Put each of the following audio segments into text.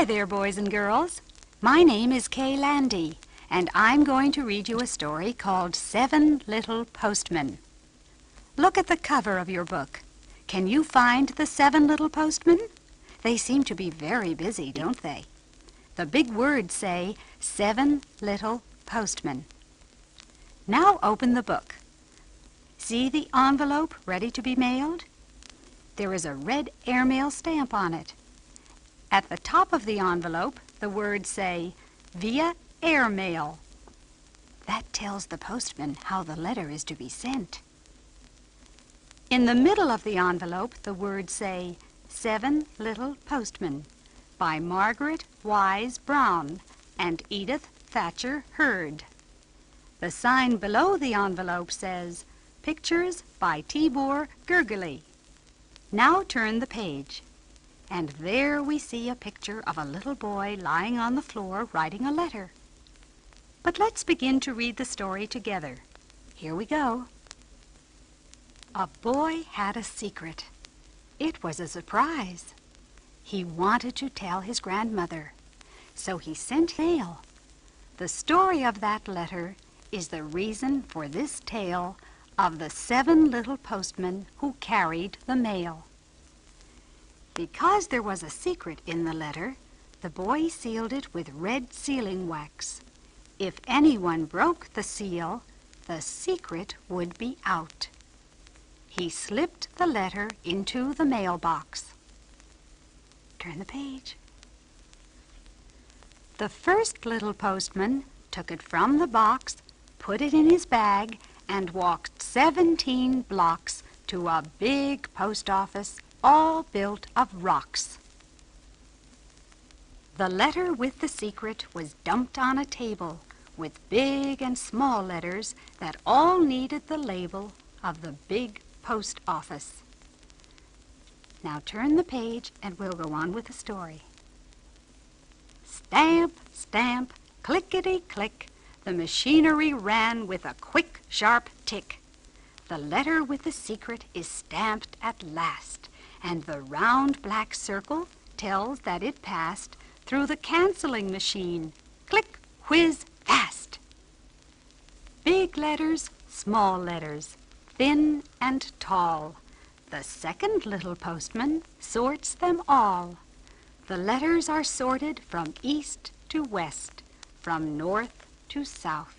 Hi there, boys and girls. My name is Kay Landy, and I'm going to read you a story called 7 Little Postmen. Look at the cover of your book. Can you find the 7 little postmen? They seem to be very busy, don't they? The big words say 7 little postmen. Now open the book. See the envelope ready to be mailed? There is a red airmail stamp on it. At the top of the envelope, the words say, via airmail. That tells the postman how the letter is to be sent. In the middle of the envelope, the words say, 7 Little Postmen, by Margaret Wise Brown and Edith Thatcher Hurd. The sign below the envelope says, Pictures by Tibor Gergely. Now turn the page. And there we see a picture of a little boy lying on the floor writing a letter. But let's begin to read the story together. Here we go. A boy had a secret. It was a surprise. He wanted to tell his grandmother, so he sent mail. The story of that letter is the reason for this tale of the 7 little postmen who carried the mail. Because there was a secret in the letter, the boy sealed it with red sealing wax. If anyone broke the seal, the secret would be out. He slipped the letter into the mailbox. Turn the page. The first little postman took it from the box, put it in his bag, and walked 17 blocks to a big post office all built of rocks. The letter with the secret was dumped on a table with big and small letters that all needed the label of the big post office. Now turn the page and we'll go on with the story. Stamp, stamp, clickety-click, the machinery ran with a quick, sharp tick. The letter with the secret is stamped at last, and the round black circle tells that it passed through the canceling machine. Click, whiz, fast. Big letters, small letters, thin and tall. The second little postman sorts them all. The letters are sorted from east to west, from north to south.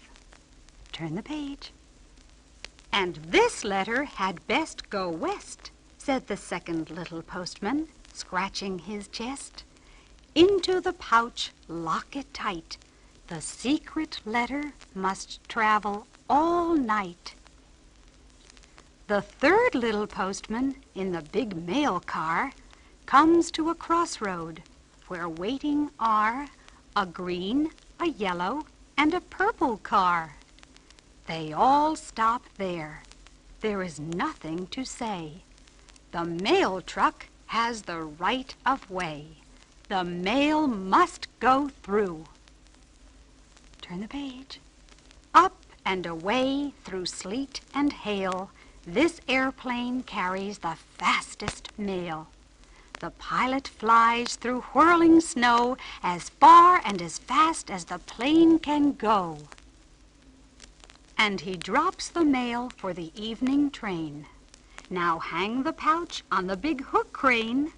Turn the page. And this letter had best go west, said the second little postman, scratching his chest. Into the pouch, lock it tight. The secret letter must travel all night. The third little postman in the big mail car comes to a crossroad where waiting are a green, a yellow, and a purple car. They all stop there. There is nothing to say. The mail truck has the right of way. The mail must go through. Turn the page. Up and away through sleet and hail, this airplane carries the fastest mail. The pilot flies through whirling snow as far and as fast as the plane can go. And he drops the mail for the evening train. Now hang the pouch on the big hook crane.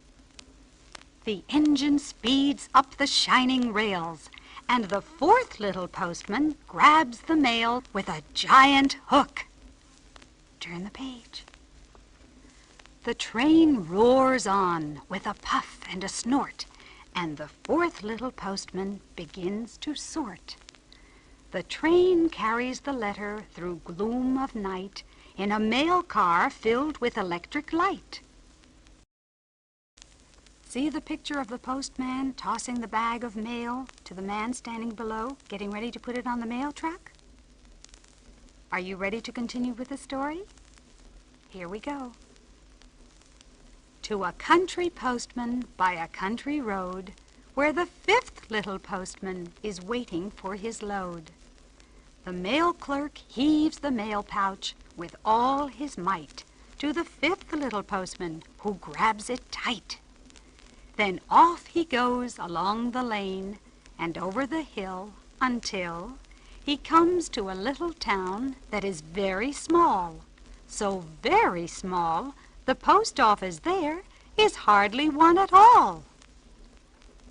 The engine speeds up the shining rails, and the fourth little postman grabs the mail with a giant hook. Turn the page. The train roars on with a puff and a snort, and the fourth little postman begins to sort. The train carries the letter through gloom of night in a mail car filled with electric light. See the picture of the postman tossing the bag of mail to the man standing below, getting ready to put it on the mail truck? Are you ready to continue with the story? Here we go. To a country postman by a country road, where the fifth little postman is waiting for his load. The mail clerk heaves the mail pouch with all his might to the fifth little postman, who grabs it tight. Then off he goes along the lane and over the hill until he comes to a little town that is very small. So very small, the post office there is hardly one at all.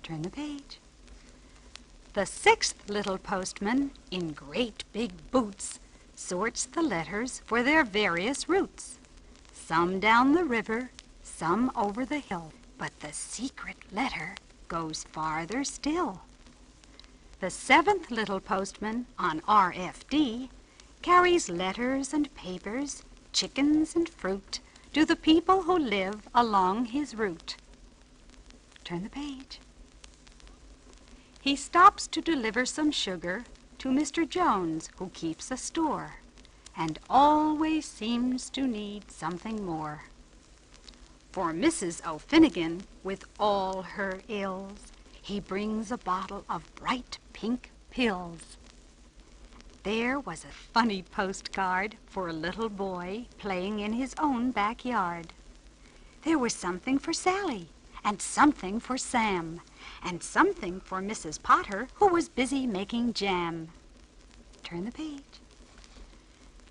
Turn the page. The sixth little postman, in great big boots, sorts the letters for their various routes. Some down the river, some over the hill. But the secret letter goes farther still. The seventh little postman, on RFD, carries letters and papers, chickens and fruit, to the people who live along his route. Turn the page. He stops to deliver some sugar to Mr. Jones, who keeps a store, and always seems to need something more. For Mrs. O'Finnigan, with all her ills, he brings a bottle of bright pink pills. There was a funny postcard for a little boy playing in his own backyard. There was something for Sally, and something for Sam, and something for Mrs. Potter, who was busy making jam. Turn the page.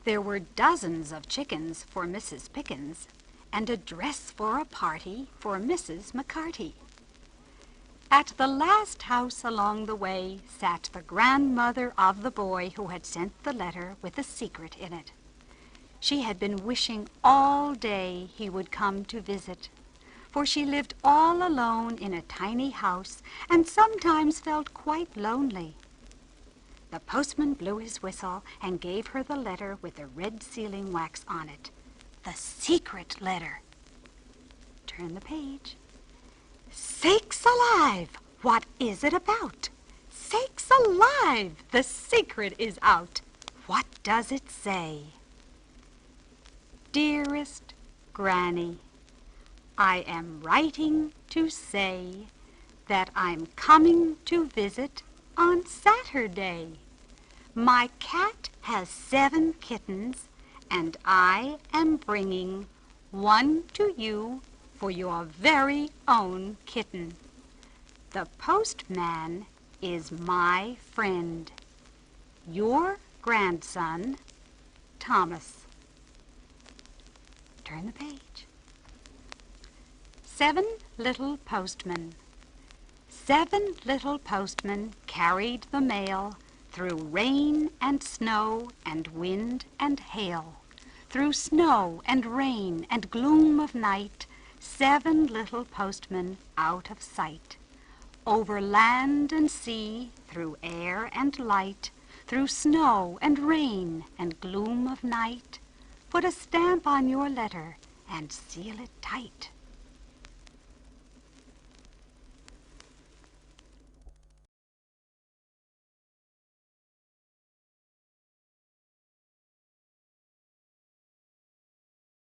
There were dozens of chickens for Mrs. Pickens, and a dress for a party for Mrs. McCarty. At the last house along the way sat the grandmother of the boy who had sent the letter with a secret in it. She had been wishing all day he would come to visit, for she lived all alone in a tiny house and sometimes felt quite lonely. The postman blew his whistle and gave her the letter with the red sealing wax on it. The secret letter. Turn the page. Sakes alive! What is it about? Sakes alive! The secret is out. What does it say? Dearest Granny, I am writing to say that I'm coming to visit on Saturday. My cat has 7 kittens, and I am bringing one to you for your very own kitten. The postman is my friend, your grandson, Thomas. Turn the page. 7 little postmen. 7 little postmen carried the mail through rain and snow and wind and hail. Through snow and rain and gloom of night, 7 little postmen out of sight. Over land and sea, through air and light, through snow and rain and gloom of night, put a stamp on your letter and seal it tight.